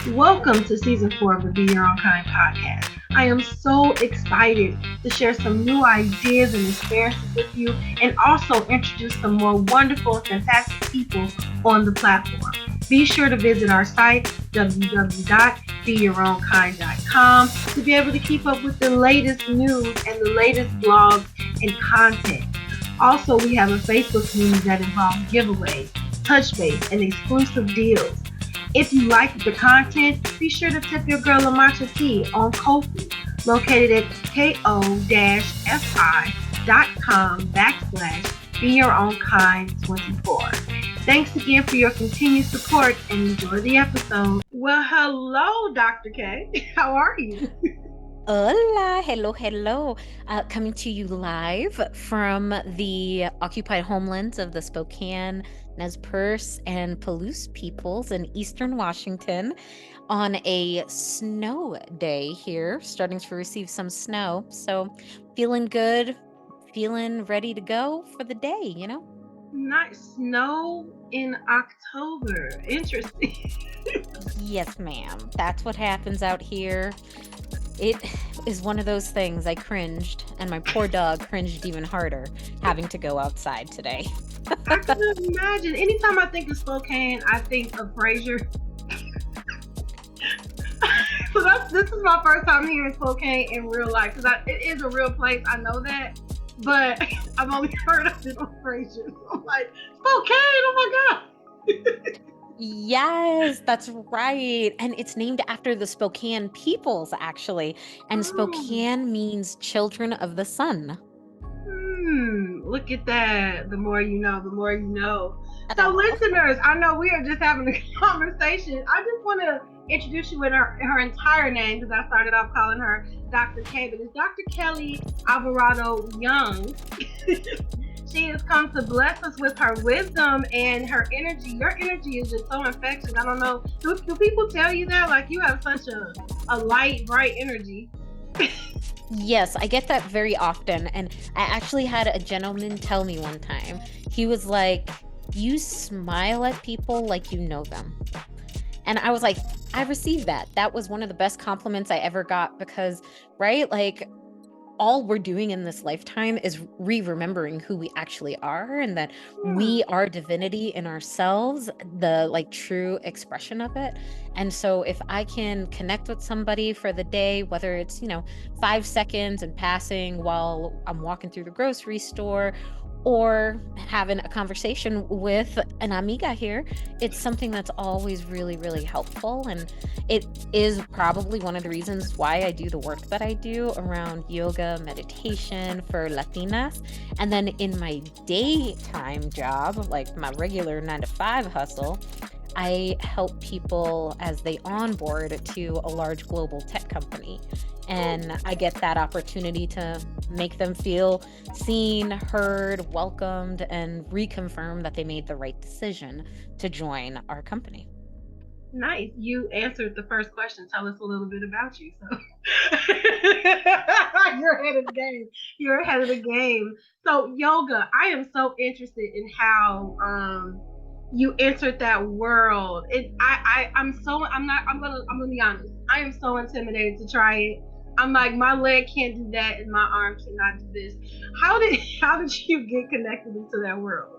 Welcome to season 4 of the Be Your Own Kind podcast. I am so excited to share some new ideas and experiences with you and also introduce some more wonderful and fantastic people on the platform. Be sure to visit our site, www.beyourownkind.com, to be able to keep up with the latest news and the latest blogs and content. Also, we have a Facebook community that involves giveaways, touch base, and exclusive deals. If you like the content, be sure to tip your girl a matcha tea on Ko-fi, located at ko-fi.com/be your own kind 24. Thanks again for your continued support and enjoy the episode. Well, hello, Dr. K. How are you? Hola, hello, hello. Coming to you live from the occupied homelands of the Spokane, Nez Perce, and Palouse peoples in eastern Washington on a snow day here, starting to receive some snow. So, feeling good, feeling ready to go for the day. Nice snow in October. Interesting. Yes, ma'am. That's what happens out here. It is one of those things I cringed, and my poor dog cringed even harder having to go outside today. I can imagine. Anytime I think of Spokane, I think of Fraser. So this is my first time here in Spokane in real life because it is a real place. I know that, but I've only heard of it on Frasier. So I'm like, Spokane! Oh my god! Yes, that's right. And it's named after the Spokane peoples, actually. And Oh, Spokane means children of the sun. look at that. The more you know, the more you know. So, Oh. listeners, I know we are just having a conversation. I just want to introduce you with her entire name because I started off calling her Dr. K, but it's Dr. Kelly Alvarado-Young. She has come to bless us with her wisdom and her energy. Your energy is just so infectious. I don't know. Do people tell you that? Like you have such a light, bright energy. Yes, I get that very often. And I actually had a gentleman tell me one time, he was like, "You smile at people like you know them." And I was like, I received that. That was one of the best compliments I ever got because, right? Like, all we're doing in this lifetime is remembering who we actually are and that Hmm. we are divinity in ourselves, the like true expression of it. And so if I can connect with somebody for the day, whether it's, 5 seconds and passing while I'm walking through the grocery store or having a conversation with an amiga here, it's something that's always really, really helpful. And it is probably one of the reasons why I do the work that I do around yoga, meditation for Latinas. And then in my daytime job, like my regular 9 to 5 hustle, I help people as they onboard to a large global tech company. And I get that opportunity to make them feel seen, heard, welcomed, and reconfirm that they made the right decision to join our company. Nice. You answered the first question. Tell us a little bit about you. So you're ahead of the game. You're ahead of the game. So yoga, I am so interested in how you entered that world. I'm gonna be honest. I am so intimidated to try it. I'm like my leg can't do that and my arm cannot do this. How did you get connected into that world?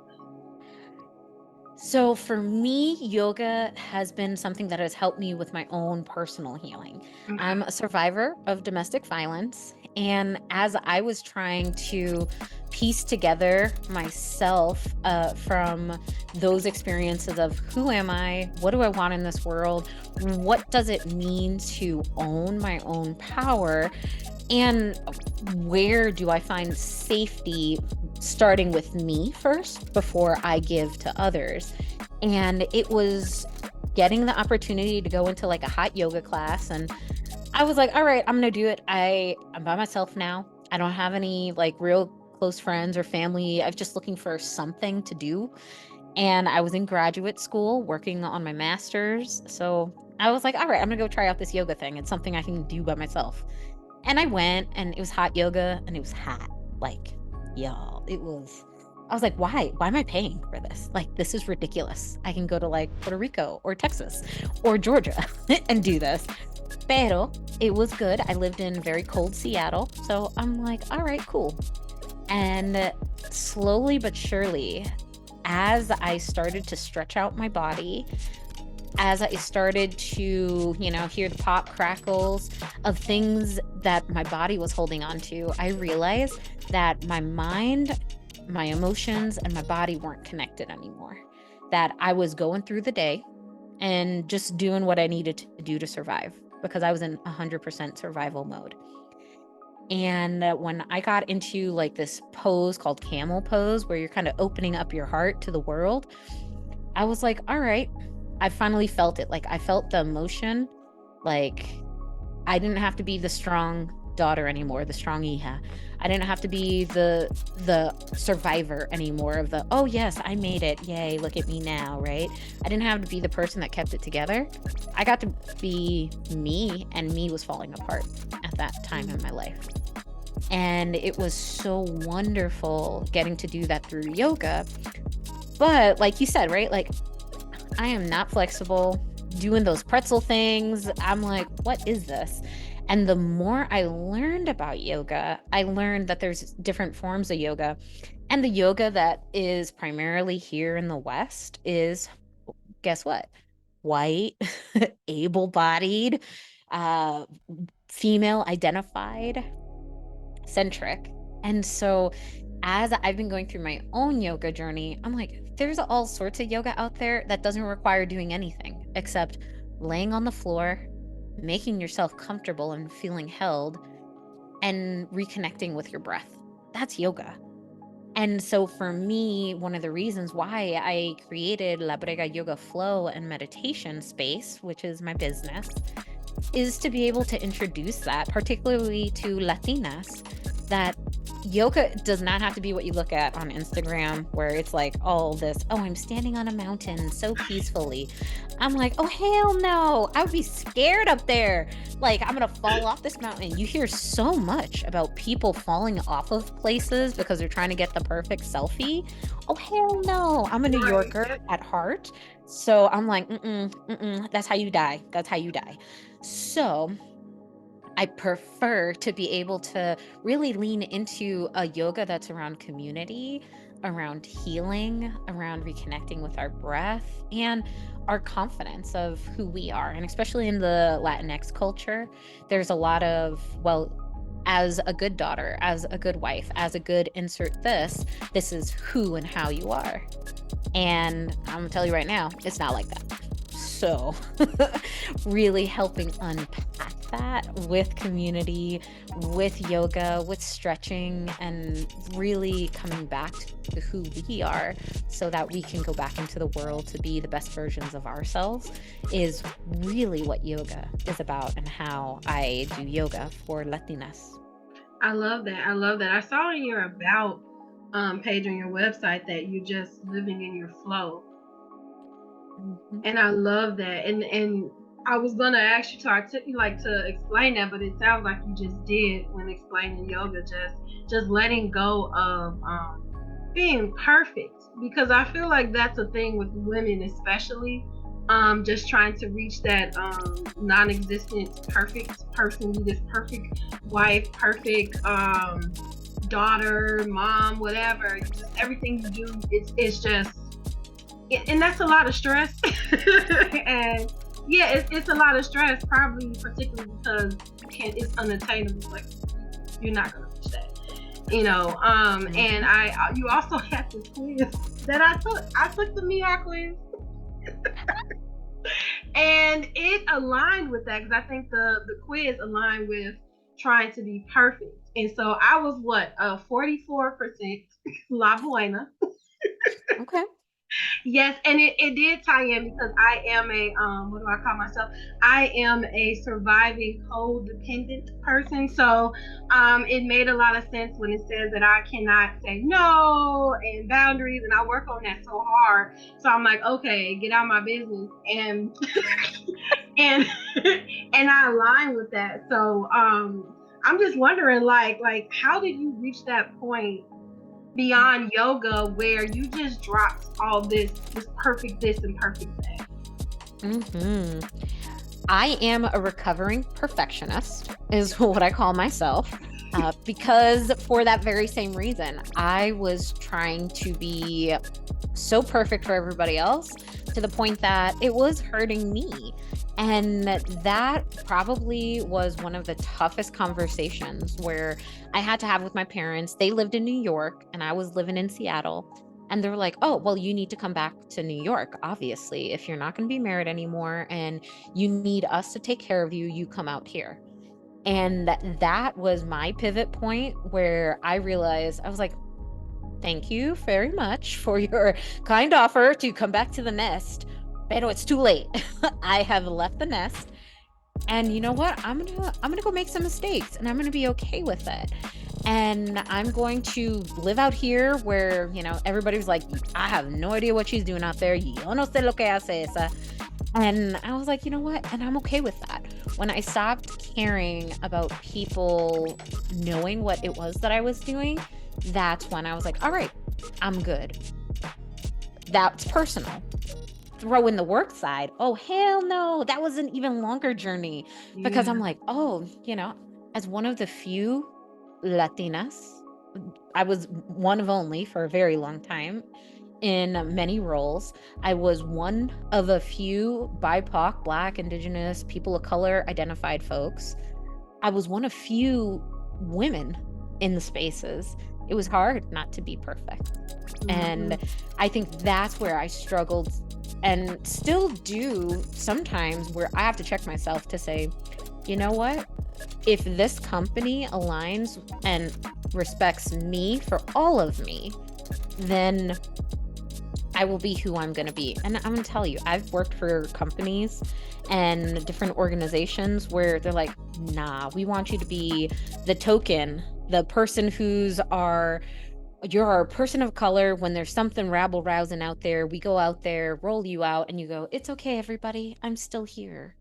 So, for me, yoga has been something that has helped me with my own personal healing. I'm Okay. a survivor of domestic violence. And as I was trying to piece together myself from those experiences of who am I? What do I want in this world? What does it mean to own my own power? And where do I find safety starting with me first before I give to others? And it was getting the opportunity to go into like a hot yoga class. And I was like, all right, I'm going to do it. I'm by myself now. I don't have any like real close friends or family. I'm just looking for something to do. And I was in graduate school working on my master's. So I was like, all right, I'm going to go try out this yoga thing. It's something I can do by myself. And I went and it was hot yoga and it was hot. Like, y'all, it was I was like, why am I paying for this? Like, this is ridiculous. I can go to like Puerto Rico or Texas or Georgia and do this. Pero it was good. I lived in very cold Seattle, so I'm like, all right, cool. And slowly but surely, as I started to stretch out my body, as I started to, hear the pop crackles of things that my body was holding on to, I realized that my mind, my emotions, and my body weren't connected anymore. That I was going through the day and just doing what I needed to do to survive, because I was in 100% survival mode. And when I got into like this pose called camel pose, where you're kind of opening up your heart to the world, I was like, all right, I finally felt it. Like, I felt the emotion. Like, I didn't have to be the strong daughter anymore, the strong hija. I didn't have to be the survivor anymore of the, oh yes, I made it, yay, look at me now, right? I didn't have to be the person that kept it together. I got to be me, and me was falling apart at that time in my life. And it was so wonderful getting to do that through yoga. But like you said, right? Like, I am not flexible doing those pretzel things. I'm like, what is this? And the more I learned about yoga, I learned that there's different forms of yoga. And the yoga that is primarily here in the West is, guess what? White, able-bodied, female identified, centric. And so as I've been going through my own yoga journey, I'm like, there's all sorts of yoga out there that doesn't require doing anything except laying on the floor, making yourself comfortable and feeling held, and reconnecting with your breath. That's yoga. And so for me, one of the reasons why I created La Brega Yoga Flow and Meditation Space, which is my business, is to be able to introduce that, particularly to Latinas, that yoga does not have to be what you look at on Instagram, where it's like all this, oh, I'm standing on a mountain so peacefully. I'm like, oh, hell no. I would be scared up there. Like, I'm going to fall off this mountain. You hear so much about people falling off of places because they're trying to get the perfect selfie. Oh, hell no. I'm a New Yorker at heart. So I'm like, that's how you die. That's how you die. So I prefer to be able to really lean into a yoga that's around community, around healing, around reconnecting with our breath and our confidence of who we are. And especially in the Latinx culture, there's a lot of, well, as a good daughter, as a good wife, as a good insert this is who and how you are. And I'm gonna tell you right now, it's not like that. So really helping unpack that with community, with yoga, with stretching, and really coming back to who we are so that we can go back into the world to be the best versions of ourselves is really what yoga is about, and how I do yoga for Latinas. I love that. I love that. I saw in your about page on your website that you're just living in your flow. Mm-hmm. And I love that. And I was gonna ask you to explain that, but it sounds like you just did when explaining yoga. Just letting go of being perfect, because I feel like that's a thing with women, especially. Just trying to reach that non-existent perfect person, be this perfect wife, perfect daughter, mom, whatever. Just everything you do, it's just. And that's a lot of stress. And yeah, it's a lot of stress, probably particularly because it's unattainable. Like, you're not gonna reach that, and you also have this quiz that I took the MIA quiz. And it aligned with that, because I think the quiz aligned with trying to be perfect. And so I was 44% La Buena. Okay. Yes, and it did tie in, because I am a what do I call myself? I am a surviving codependent person. So it made a lot of sense when it says that I cannot say no, and boundaries, and I work on that so hard. So I'm like, okay, get out of my business, and and and I align with that. So I'm just wondering, like how did you reach that point beyond yoga where you just dropped all this perfect this and perfect that? I am a recovering perfectionist, is what I call myself, because for that very same reason, I was trying to be so perfect for everybody else to the point that it was hurting me. And that probably was one of the toughest conversations where I had to have with my parents. They lived in New York and I was living in Seattle. And they were like, oh, well, you need to come back to New York, obviously. If you're not going to be married anymore and you need us to take care of you, you come out here. And that was my pivot point where I realized, I was like, thank you very much for your kind offer to come back to the nest. Pero it's too late. I have left the nest. And you know what? I'm gonna go make some mistakes and I'm gonna be okay with it. And I'm going to live out here where, everybody's like, I have no idea what she's doing out there. Yo no sé lo que hace esa. And I was like, you know what? And I'm okay with that. When I stopped caring about people knowing what it was that I was doing, that's when I was like, all right, I'm good. That's personal. Throw in the work side. Oh, hell no. That was an even longer journey because I'm like, as one of the few Latinas, I was one of only for a very long time in many roles. I was one of a few BIPOC, Black, Indigenous, people of color identified folks. I was one of few women in the spaces. It was hard not to be perfect. And I think that's where I struggled and still do sometimes, where I have to check myself to say, you know what? If this company aligns and respects me for all of me, then I will be who I'm going to be. And I'm going to tell you, I've worked for companies and different organizations where they're like, nah, we want you to be the token, the person you're a person of color. When there's something rabble rousing out there, we go out there, roll you out, and you go, it's okay, everybody, I'm still here.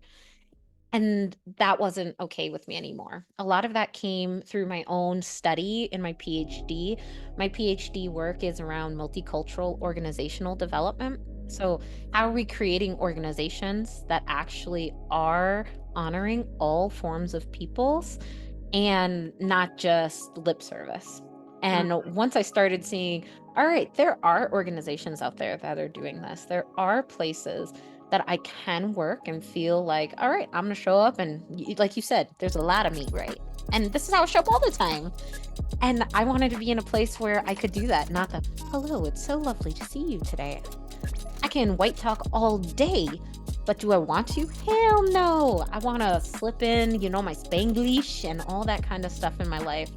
And that wasn't okay with me anymore. A lot of that came through my own study in my PhD. My PhD work is around multicultural organizational development. So, how are we creating organizations that actually are honoring all forms of peoples and not just lip service? And once I started seeing, all right, there are organizations out there that are doing this. There are places that I can work and feel like, all right, I'm going to show up. And like you said, there's a lot of me, right? And this is how I show up all the time. And I wanted to be in a place where I could do that. Not the, hello, it's so lovely to see you today. I can white talk all day, but do I want to? Hell no. I want to slip in, my Spanglish and all that kind of stuff in my life.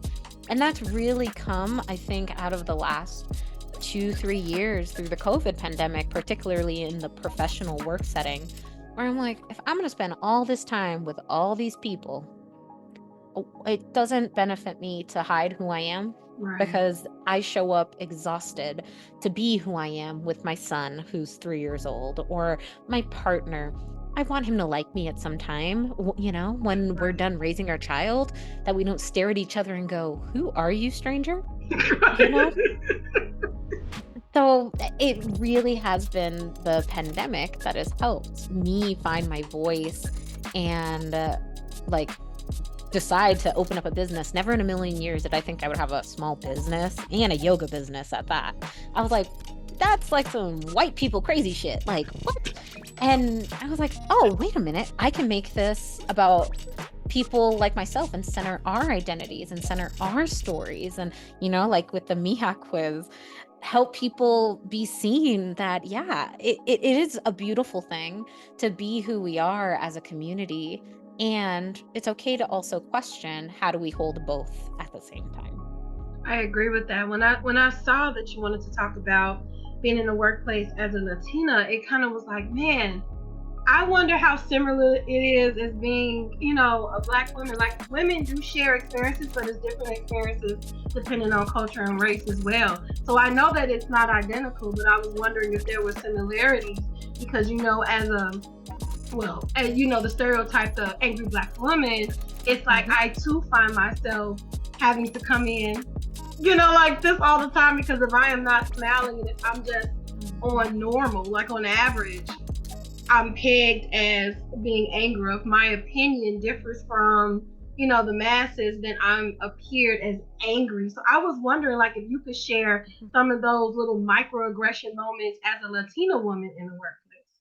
And that's really come, I think, out of the last 2-3 years through the COVID pandemic, particularly in the professional work setting, where I'm like, if I'm going to spend all this time with all these people, it doesn't benefit me to hide who I am. Right. Because I show up exhausted to be who I am with my son, who's 3 years old, or my partner. I want him to like me at some time, when we're done raising our child, that we don't stare at each other and go, who are you, stranger? So it really has been the pandemic that has helped me find my voice and decide to open up a business. Never in a million years did I think I would have a small business and a yoga business at that. I was like, that's like some white people crazy shit. Like, what? And I was like, oh, wait a minute. I can make this about people like myself and center our identities and center our stories. And, with the Mija quiz, help people be seen that, it is a beautiful thing to be who we are as a community. And it's okay to also question, how do we hold both at the same time? I agree with that. When I saw that you wanted to talk about being in the workplace as a Latina, it kind of was like, man, I wonder how similar it is as being, a Black woman. Like, women do share experiences, but it's different experiences depending on culture and race as well. So I know that it's not identical, but I was wondering if there were similarities because, the stereotype, the angry Black woman, it's like I too find myself having to come in like this all the time, because if I am not smiling and if I'm just on normal, like on average, I'm pegged as being angry. If my opinion differs from, the masses, then I'm appeared as angry. So I was wondering, like, if you could share some of those little microaggression moments as a Latina woman in the workplace.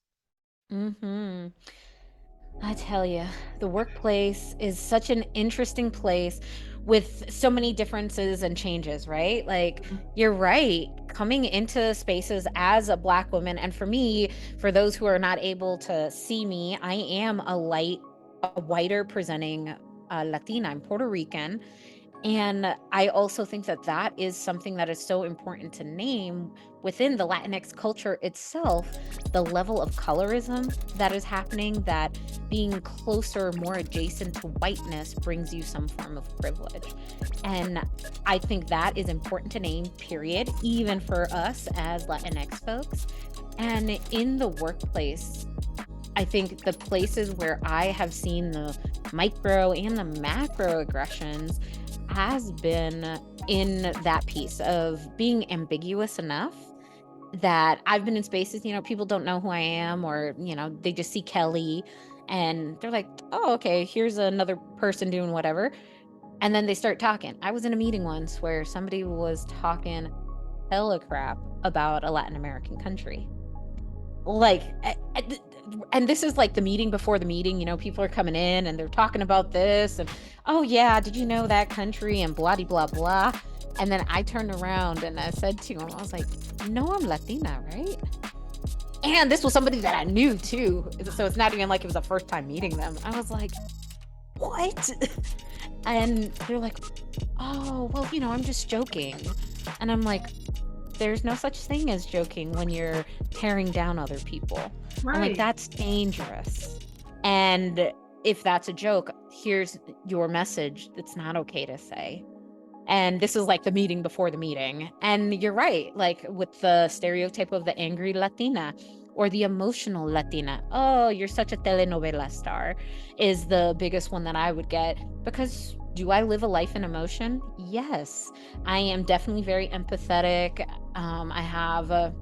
Mm-hmm. I tell you, the workplace is such an interesting place with so many differences and changes, right? Like, you're right. Coming into spaces as a Black woman, and for me, for those who are not able to see me, I am a whiter presenting Latina. I'm Puerto Rican. And I also think that that is something that is so important to name within the Latinx culture itself, the level of colorism that is happening, that being closer, more adjacent to whiteness brings you some form of privilege. And I think that is important to name, period, even for us as Latinx folks. And in the workplace, I think the places where I have seen the micro and the macro aggressions has been in that piece of being ambiguous enough that I've been in spaces, people don't know who I am, or, they just see Kelly and they're like, oh, okay, here's another person doing whatever. And then they start talking. I was in a meeting once where somebody was talking hella crap about a Latin American country. Like, and this is like the meeting before the meeting, people are coming in and they're talking about this and, oh yeah, did you know that country and blah blah blah. And then I turned around and I said to him, I was like, I'm Latina, right? And this was somebody that I knew too, so it's not even like it was the first time meeting them. I was like, what? And they're like, oh, well, I'm just joking. And I'm like, there's no such thing as joking when you're tearing down other people. Right. I'm like, that's dangerous. And if that's a joke, here's your message. It's not okay to say. And this is like the meeting before the meeting. And you're right, like with the stereotype of the angry Latina or the emotional Latina. Oh, you're such a telenovela star is the biggest one that I would get, because do I live a life in emotion? Yes. I am definitely very empathetic. I have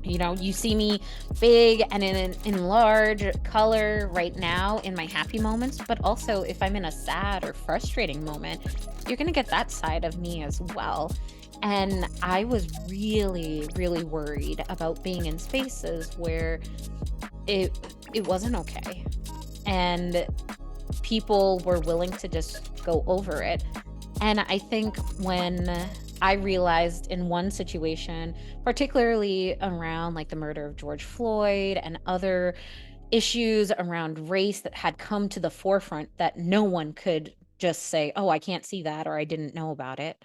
you see me big and in large color right now in my happy moments, but also if I'm in a sad or frustrating moment, you're going to get that side of me as well. And I was really, really worried about being in spaces where it wasn't okay. And people were willing to just go over it. And I think when I realized in one situation, particularly around like the murder of George Floyd and other issues around race that had come to the forefront, that no one could just say, oh, I can't see that, or I didn't know about it.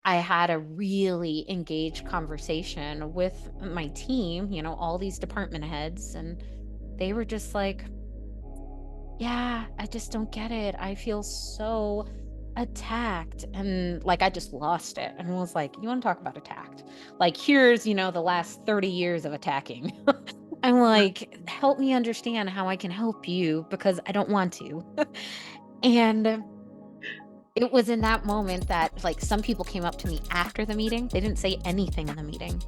I had a really engaged conversation with my team, all these department heads, and they were just like, yeah, I just don't get it. I feel so attacked. And like, I just lost it and was like, you want to talk about attacked? Like, here's, the last 30 years of attacking. I'm like, help me understand how I can help you, because I don't want to. And it was in that moment that like some people came up to me after the meeting. They didn't say anything in the meeting.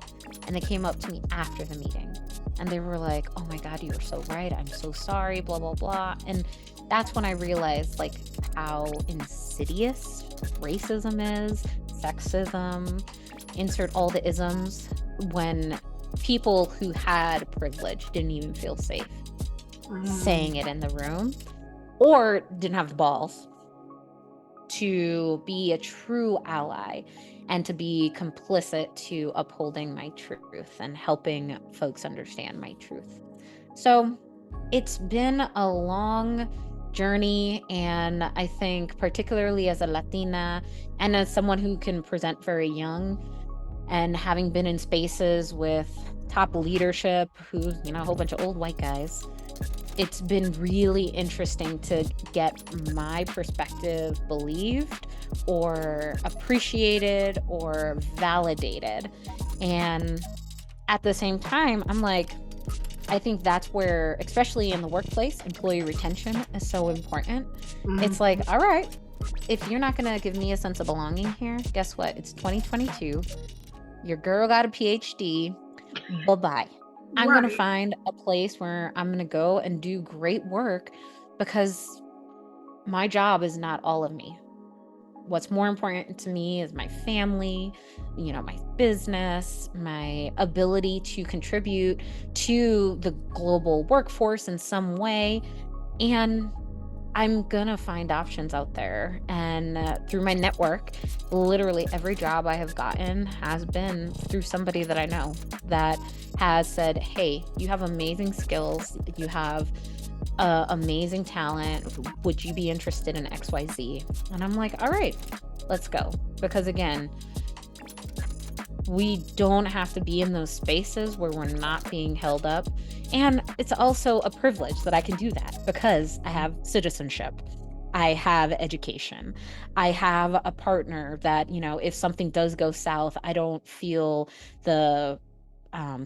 And they came up to me after the meeting and they were like, oh my God, you were so right. I'm so sorry, blah, blah, blah. And that's when I realized like how insidious racism is, sexism, insert all the isms, when people who had privilege didn't even feel safe saying it in the room, or didn't have the balls to be a true ally and to be complicit to upholding my truth and helping folks understand my truth. So it's been a long journey, and I think particularly as a Latina and as someone who can present very young and having been in spaces with top leadership who's, a whole bunch of old white guys, it's been really interesting to get my perspective believed or appreciated or validated. And at the same time, I'm like, I think that's where, especially in the workplace, employee retention is so important. It's like, all right, if you're not going to give me a sense of belonging here, guess what? It's 2022. Your girl got a PhD. Bye-bye. I'm going to Right. find a place where I'm going to go and do great work because my job is not all of me. What's more important to me is my family, my business, my ability to contribute to the global workforce in some way. And I'm gonna find options out there. And through my network, literally every job I have gotten has been through somebody that I know that has said, hey, you have amazing skills, you have amazing talent. Would you be interested in XYZ? And I'm like, all right, let's go. Because again, we don't have to be in those spaces where we're not being held up. And it's also a privilege that I can do that because I have citizenship. I have education. I have a partner that, if something does go south, I don't feel the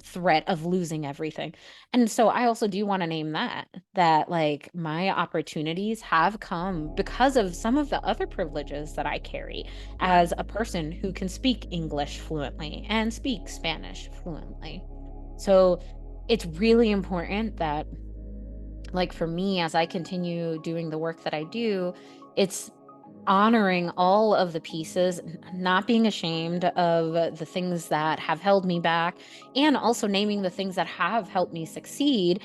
threat of losing everything. And so I also do want to name that like my opportunities have come because of some of the other privileges that I carry Right. as a person who can speak English fluently and speak Spanish fluently. So it's really important that, like, for me, as I continue doing the work that I do, it's honoring all of the pieces, not being ashamed of the things that have held me back, and also naming the things that have helped me succeed,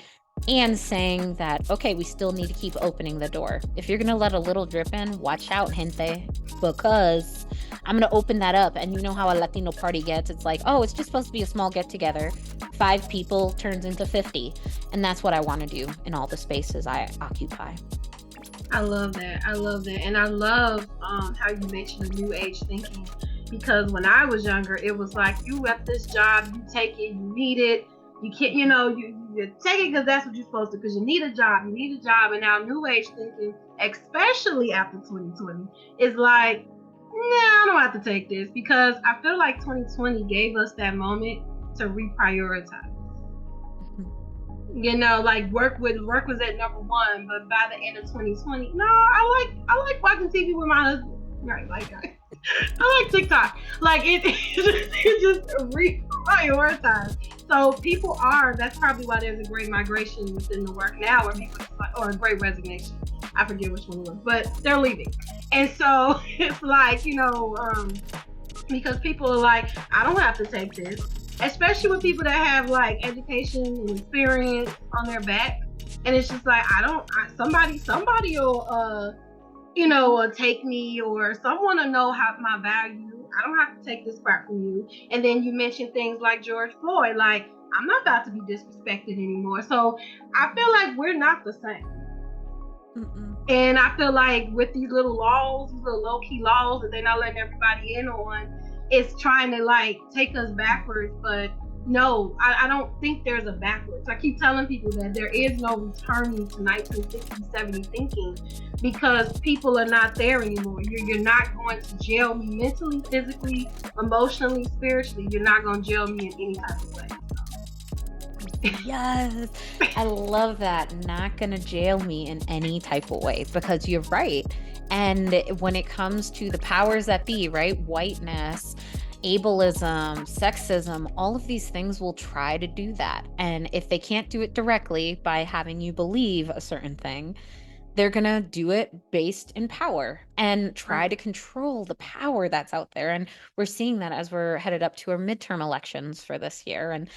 and saying that, okay, we still need to keep opening the door. If you're going to let a little drip in, watch out, gente, because I'm going to open that up. And you know how a Latino party gets. It's like, oh, it's just supposed to be a small get together. 5 people turns into 50. And that's what I want to do in all the spaces I occupy. I love that. I love that. And I love how you mentioned the new age thinking. Because when I was younger, it was like, you at this job, you take it, you need it. You can't, you take it because that's what you're supposed to, because you need a job. You need a job. And now new age thinking, especially after 2020, is like, nah, I don't have to take this, because I feel like 2020 gave us that moment to reprioritize. Like work was at number one, but by the end of 2020, no, I like watching TV with my husband. Right, like I like TikTok. Like it just reprioritize. So people are. That's probably why there's a great migration within the work now, where people, or a great resignation. I forget which one it was, but they're leaving, and so it's like, because people are like, I don't have to take this, especially with people that have like education and experience on their back, and it's just like, somebody will take me, or someone will know how my value. I don't have to take this crap from you. And then you mentioned things like George Floyd, like, I'm not about to be disrespected anymore. So I feel like we're not the same. Mm-mm. And I feel like with these little laws, these little low key laws that they're not letting everybody in on, it's trying to like take us backwards. But no, I don't think there's a backwards. I keep telling people that there is no returning to 1960s, 70s thinking, because people are not there anymore. You're not going to jail me mentally, physically, emotionally, spiritually. You're not going to jail me in any type of way. Yes, I love that. Not gonna jail me in any type of way, because you're right. And when it comes to the powers that be, right? Whiteness, ableism, sexism, all of these things will try to do that. And if they can't do it directly by having you believe a certain thing, they're going to do it based in power and try Right. to control the power that's out there. And we're seeing that as we're headed up to our midterm elections for this year. And,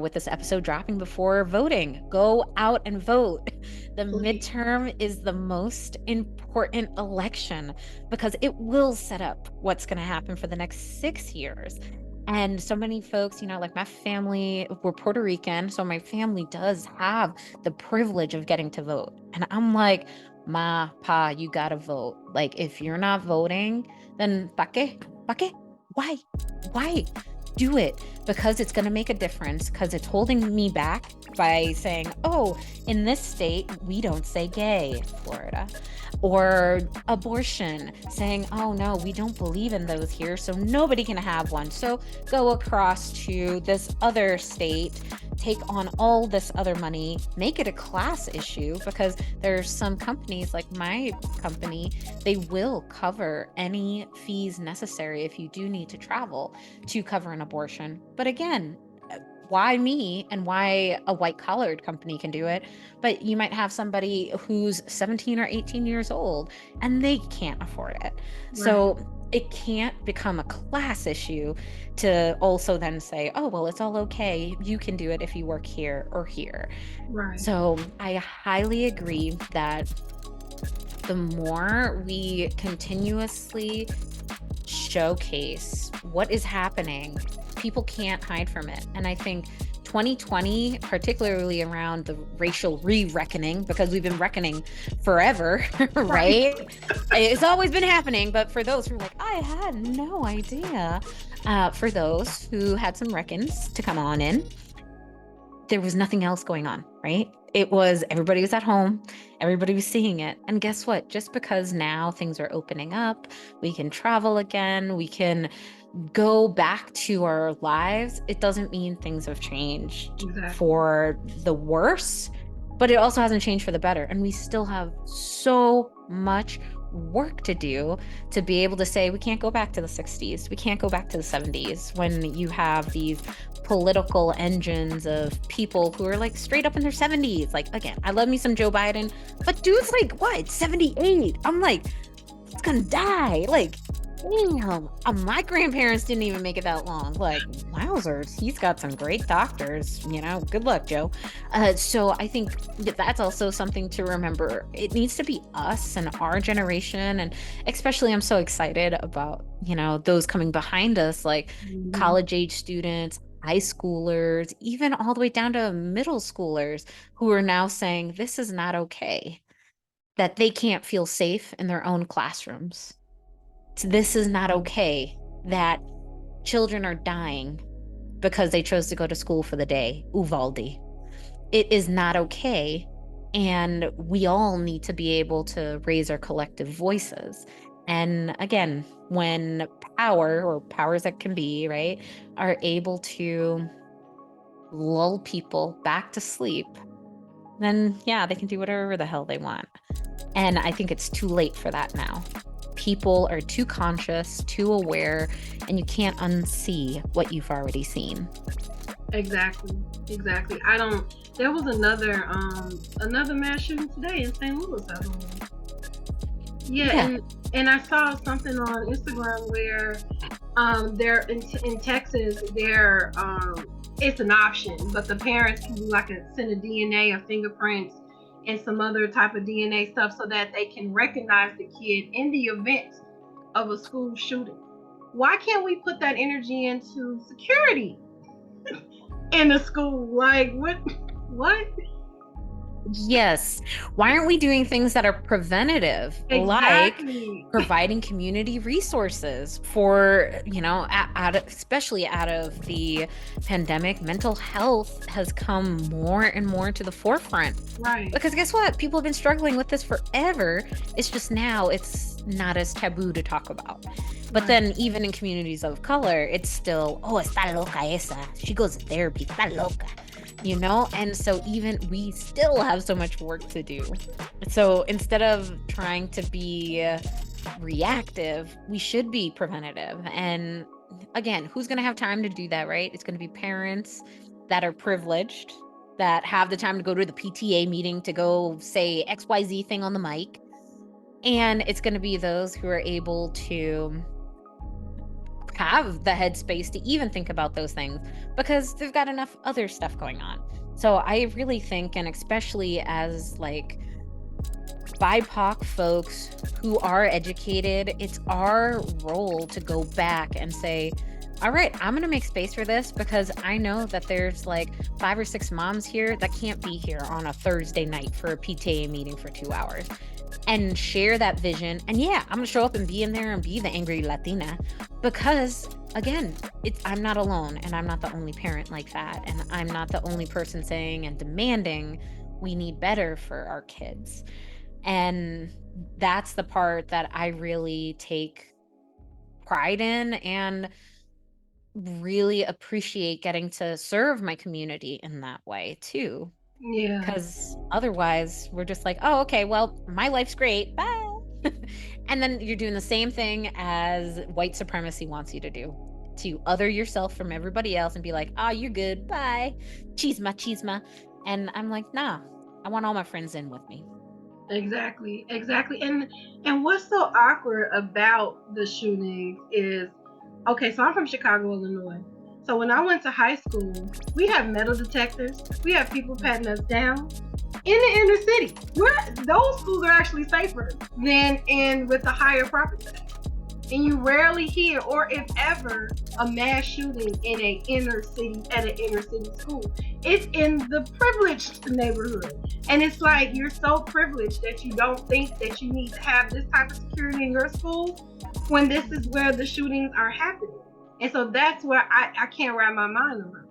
with this episode dropping before voting, go out and vote. The Please. midterm is the most important election because it will set up what's going to happen for the next 6 years. And so many folks, like my family, we're Puerto Rican. So my family does have the privilege of getting to vote. And I'm like, ma, pa, you gotta vote. Like, if you're not voting, then pa qué? Pa qué? Why? Why? do it, because it's going to make a difference, because it's holding me back by saying, oh, in this state, we don't say gay, Florida. Or abortion, saying, oh no, we don't believe in those here, so nobody can have one. So go across to this other state, take on all this other money, make it a class issue, because there's some companies like my company, they will cover any fees necessary if you do need to travel to cover an abortion. But again, why me and why a white collared company can do it, but you might have somebody who's 17 or 18 years old and they can't afford it. Right. So it can't become a class issue to also then say, oh, well, it's all okay, you can do it if you work here or here. Right. So I highly agree that the more we continuously showcase what is happening, people can't hide from it. And I think 2020, particularly around the racial re-reckoning, because we've been reckoning forever, right? It's always been happening. But for those who are like, I had no idea, for those who had some reckons to come on in, there was nothing else going on, right? It was, everybody was at home, everybody was seeing it. And guess what? Just because now things are opening up, we can travel again, we can go back to our lives, it doesn't mean things have changed for the worse, but it also hasn't changed for the better. And we still have so much work to do to be able to say, we can't go back to the 60s, we can't go back to the 70s, when you have these political engines of people who are like straight up in their 70s. Like, again, I love me some Joe Biden, but dude's like, what, 78? I'm like, it's gonna die. Like, damn, my grandparents didn't even make it that long. Like, wowzers, he's got some great doctors, you know, good luck, Joe. So I think that's also something to remember. It needs to be us and our generation. And especially, I'm so excited about, you know, those coming behind us, like college age students, high schoolers, even all the way down to middle schoolers who are now saying this is not okay, that they can't feel safe in their own classrooms. This is not okay, that children are dying because they chose to go to school for the day. Uvalde. It is not okay. And we all need to be able to raise our collective voices. And again, when power, or powers that can be, right, are able to lull people back to sleep, then yeah, they can do whatever the hell they want. And I think it's too late for that now. People are too conscious, too aware, and you can't unsee what you've already seen. Exactly. There was another mass shooting today in St. Louis, I believe. Yeah. And I saw something on Instagram where they're in Texas, they're it's an option, but the parents can do like send a DNA or fingerprints and some other type of DNA stuff so that they can recognize the kid in the event of a school shooting. Why can't we put that energy into security in the school? Like, what? Yes. Why aren't we doing things that are preventative, like providing community resources for, you know, especially out of the pandemic, mental health has come more and more to the forefront. Right. Because guess what? People have been struggling with this forever. It's just now it's not as taboo to talk about. But then even in communities of color, it's still, oh, está loca esa. She goes to therapy, está loca. You know, and so even we still have so much work to do. So instead of trying to be reactive, we should be preventative. And again, who's going to have time to do that, right? It's going to be parents that are privileged, that have the time to go to the PTA meeting to go say XYZ thing on the mic. And it's going to be those who are able to have the headspace to even think about those things because they've got enough other stuff going on. So I really think, and especially as like BIPOC folks who are educated, it's our role to go back and say, all right, I'm going to make space for this because I know that there's like 5 or 6 moms here that can't be here on a Thursday night for a PTA meeting for 2 hours. And share that vision. And yeah, I'm gonna show up and be in there and be the angry Latina because again, I'm not alone, and I'm not the only parent like that, and I'm not the only person saying and demanding we need better for our kids. And that's the part that I really take pride in and really appreciate getting to serve my community in that way too. Yeah, Because otherwise, we're just like, oh, okay, well, my life's great. Bye. And then you're doing the same thing as white supremacy wants you to do, to other yourself from everybody else and be like, oh, you're good. Bye. Cheesema, cheesema. And I'm like, nah, I want all my friends in with me. exactly, exactly. And what's so awkward about the shootings is, okay, so I'm from Chicago, Illinois. So when I went to high school, we have metal detectors. We have people patting us down in the inner city. Those schools are actually safer than in with the higher property tax. And you rarely hear, or if ever, a mass shooting in a inner city at an inner city school. It's in the privileged neighborhood, and it's like you're so privileged that you don't think that you need to have this type of security in your school when this is where the shootings are happening. And so that's where I can't wrap my mind around.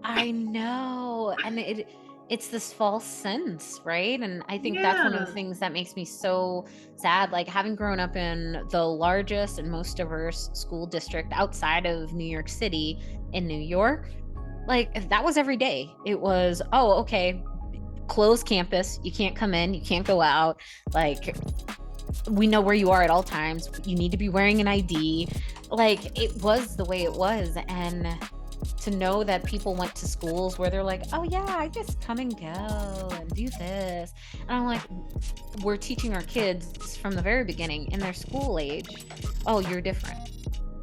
I know. And it's this false sense, right? And I think that's one of the Yeah. things that makes me so sad. Like having grown up in the largest and most diverse school district outside of New York City in New York, like that was every day. It was, oh, okay, closed campus. You can't come in, you can't go out. Like we know where you are at all times. You need to be wearing an ID. Like it was the way it was. And to know that people went to schools where they're like, oh yeah, I just come and go and do this. And I'm like, we're teaching our kids from the very beginning in their school age, oh, you're different.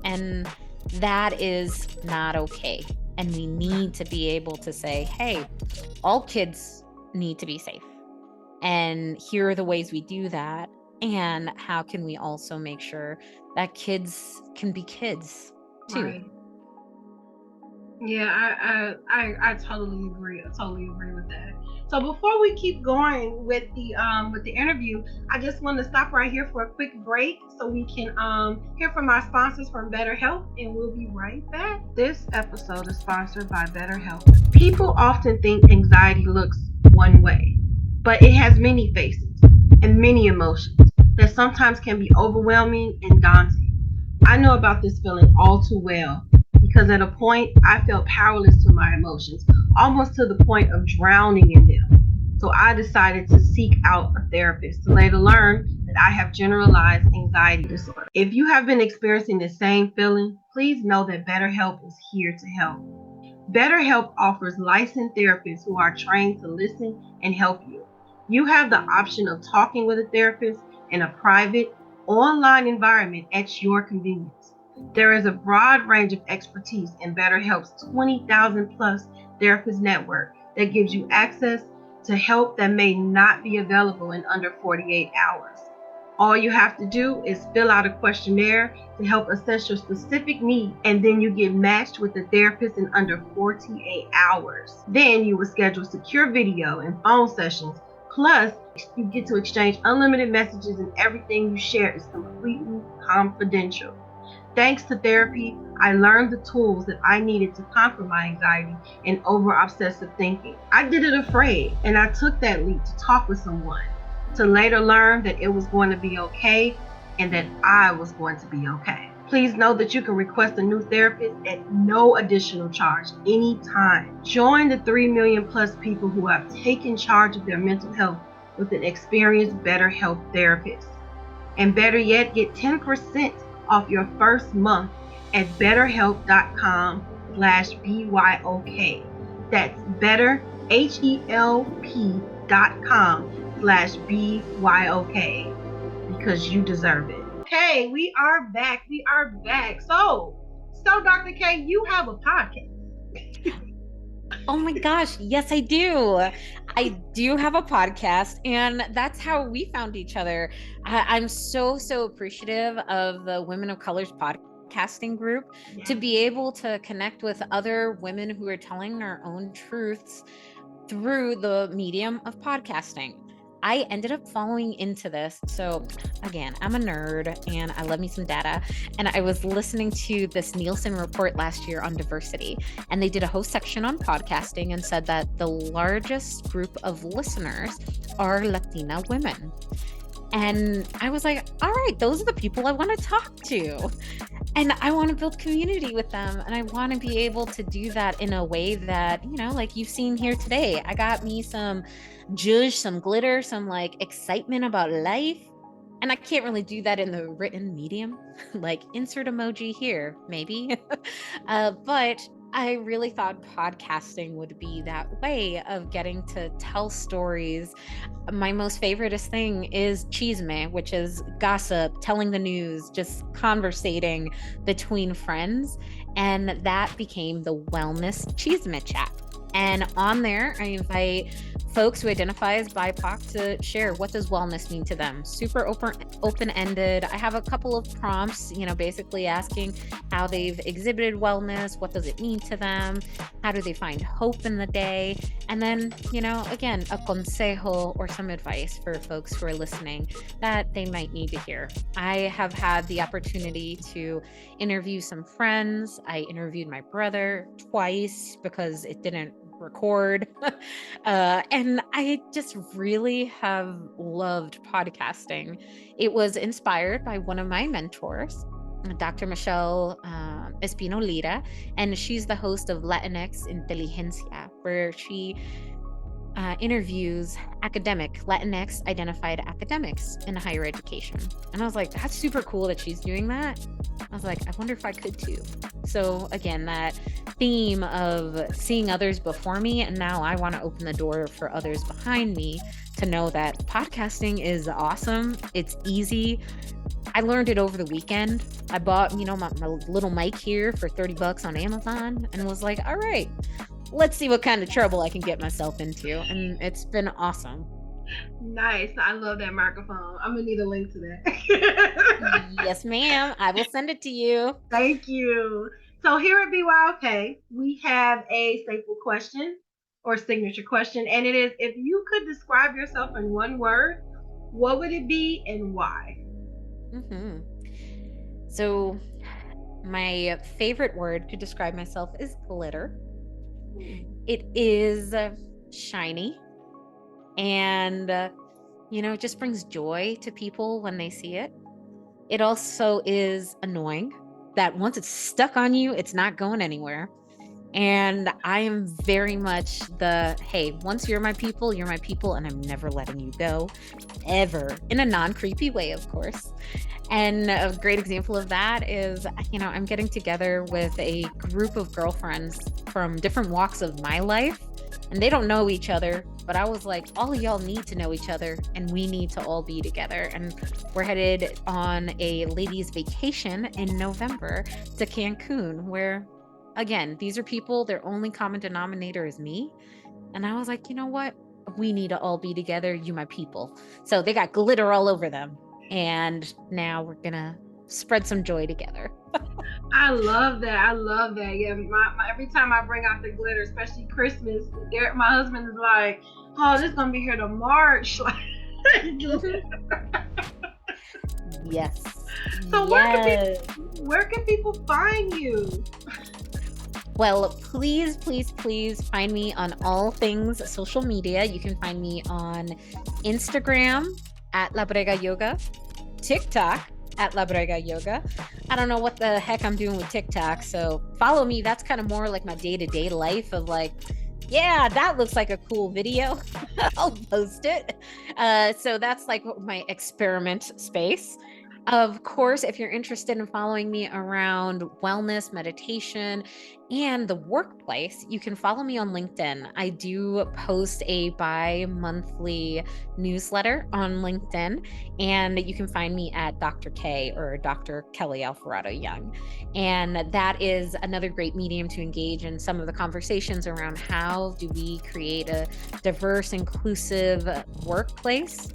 And that is not okay. And we need to be able to say, hey, all kids need to be safe. And here are the ways we do that. And how can we also make sure that kids can be kids too? Right. Yeah, I totally agree. I totally agree with that. So before we keep going with the interview, I just want to stop right here for a quick break so we can hear from our sponsors from BetterHelp, and we'll be right back. This episode is sponsored by BetterHelp. People often think anxiety looks one way, but it has many faces and many emotions that sometimes can be overwhelming and daunting. I know about this feeling all too well because at a point I felt powerless to my emotions, almost to the point of drowning in them. So I decided to seek out a therapist to later learn that I have generalized anxiety disorder. If you have been experiencing the same feeling, please know that BetterHelp is here to help. BetterHelp offers licensed therapists who are trained to listen and help you. You have the option of talking with a therapist in a private, online environment at your convenience. There is a broad range of expertise in BetterHelp's 20,000 plus therapist network that gives you access to help that may not be available in under 48 hours. All you have to do is fill out a questionnaire to help assess your specific need, and then you get matched with a therapist in under 48 hours. Then you will schedule secure video and phone sessions. Plus, you get to exchange unlimited messages, and everything you share is completely confidential. Thanks to therapy, I learned the tools that I needed to conquer my anxiety and over obsessive thinking. I did it afraid, and I took that leap to talk with someone, to later learn that it was going to be okay and that I was going to be okay. Please know that you can request a new therapist at no additional charge anytime. Join the 3 million plus people who have taken charge of their mental health with an experienced BetterHelp therapist. And better yet, get 10% off your first month at betterhelp.com/BYOK. That's betterhelp.com/BYOK because you deserve it. Okay, we are back. We are back. So Dr. K, you have a podcast. Oh my gosh, yes, I do. I do have a podcast, and that's how we found each other. I'm so appreciative of the Women of Colors podcasting group to be able to connect with other women who are telling their own truths through the medium of podcasting. I ended up following into this. So again, I'm a nerd and I love me some data. And I was listening to this Nielsen report last year on diversity, and they did a whole section on podcasting and said that the largest group of listeners are Latina women. And I was like, all right, those are the people I want to talk to. And I want to build community with them. And I want to be able to do that in a way that, like you've seen here today. I got me some zhuzh, some glitter, some like excitement about life. And I can't really do that in the written medium, like insert emoji here, maybe. But I really thought podcasting would be that way of getting to tell stories. My most favoriteest thing is chisme, which is gossip, telling the news, just conversating between friends. And that became the Wellness Chisme Chat. And on there, I invite folks who identify as BIPOC to share what does wellness mean to them. Super open-ended. I have a couple of prompts, basically asking how they've exhibited wellness, what does it mean to them, how do they find hope in the day, and then, again, a consejo or some advice for folks who are listening that they might need to hear. I have had the opportunity to interview some friends. I interviewed my brother twice because it didn't record. And I just really have loved podcasting. It was inspired by one of my mentors, Dr. Michelle Espino Lira, and she's the host of Latinx Inteligencia, where she interviews Latinx identified academics in higher education. And I was like, that's super cool that she's doing that. I was like, I wonder if I could too. So again, that theme of seeing others before me, and now I want to open the door for others behind me to know that podcasting is awesome. It's easy. I learned it over the weekend. I bought, my little mic here for $30 on Amazon and was like, all right, let's see what kind of trouble I can get myself into. And it's been awesome. Nice. I love that microphone. I'm going to need a link to that. Yes, ma'am. I will send it to you. Thank you. So here at BYOK, we have a staple question or signature question. And it is, if you could describe yourself in one word, what would it be and why? Mm-hmm. So my favorite word to describe myself is glitter. It is shiny and, it just brings joy to people when they see it. It also is annoying that once it's stuck on you, it's not going anywhere. And I am very much hey, once you're my people, and I'm never letting you go, ever, in a non-creepy way, of course. And a great example of that is, I'm getting together with a group of girlfriends from different walks of my life, and they don't know each other, but I was like, all of y'all need to know each other, and we need to all be together. And we're headed on a ladies' vacation in November to Cancun, where, again, these are people, their only common denominator is me. And I was like, you know what? We need to all be together. You, my people. So they got glitter all over them. And now we're going to spread some joy together. I love that. Yeah, my every time I bring out the glitter, especially Christmas, my husband is like, oh, this is going to be here to March. Yes. So where can people find you? Well, please find me on all things social media. You can find me on Instagram at La Brega Yoga, TikTok at La Brega Yoga. I don't know what the heck I'm doing with TikTok, so follow me. That's kind of more like my day-to-day life of like, yeah, that looks like a cool video. I'll post it. So that's like my experiment space. Of course, if you're interested in following me around wellness, meditation, and the workplace, you can follow me on LinkedIn. I do post a bi-monthly newsletter on LinkedIn, and you can find me at Dr. K or Dr. Kelly Alvarado-Young. And that is another great medium to engage in some of the conversations around how do we create a diverse, inclusive workplace,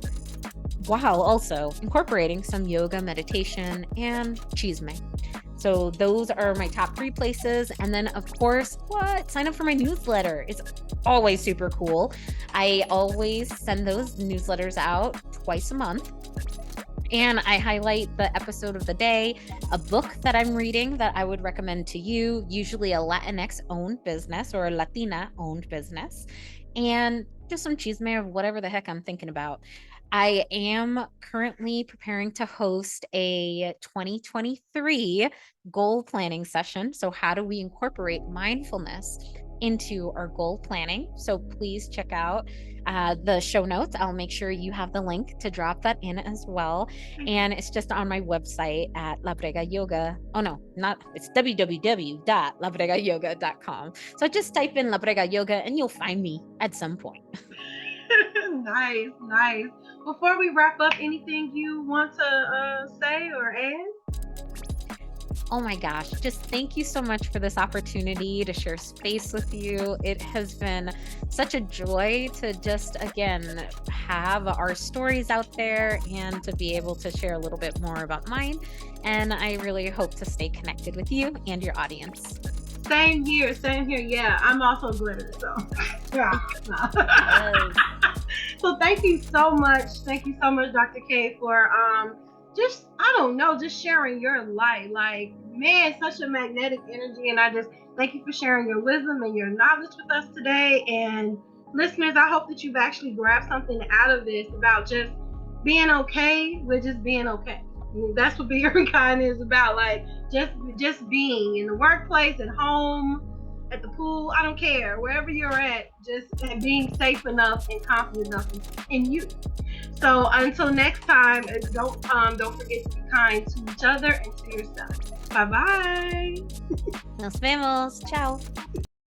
while also incorporating some yoga, meditation, and chisme. So those are my top 3 places. And then of course, sign up for my newsletter. It's always super cool. I always send those newsletters out twice a month. And I highlight the episode of the day, a book that I'm reading that I would recommend to you, usually a Latinx owned business or a Latina owned business, and just some chisme of whatever the heck I'm thinking about. I am currently preparing to host a 2023 goal planning session. So, how do we incorporate mindfulness into our goal planning? So, please check out the show notes. I'll make sure you have the link to drop that in as well. And it's just on my website at La Brega Yoga. Oh, no, it's www.labregayoga.com. So just type in La Brega Yoga and you'll find me at some point. Nice. Before we wrap up, anything you want to say or add? Oh my gosh, just thank you so much for this opportunity to share space with you. It has been such a joy to just, again, have our stories out there and to be able to share a little bit more about mine. And I really hope to stay connected with you and your audience. Same here. Yeah, I'm also glitter, so. Yeah. Yes. So thank you so much. Dr. K, for just sharing your light. Like, man, such a magnetic energy, and I just thank you for sharing your wisdom and your knowledge with us today. And listeners, I hope that you've actually grabbed something out of this about just being okay with just being okay. I mean, that's what Be Your Kind is about. Like, just being in the workplace, at home, at the pool, I don't care, wherever you're at, just being safe enough and confident enough in you. So until next time, don't forget to be kind to each other and to yourself. Bye bye. Nos vemos. Ciao.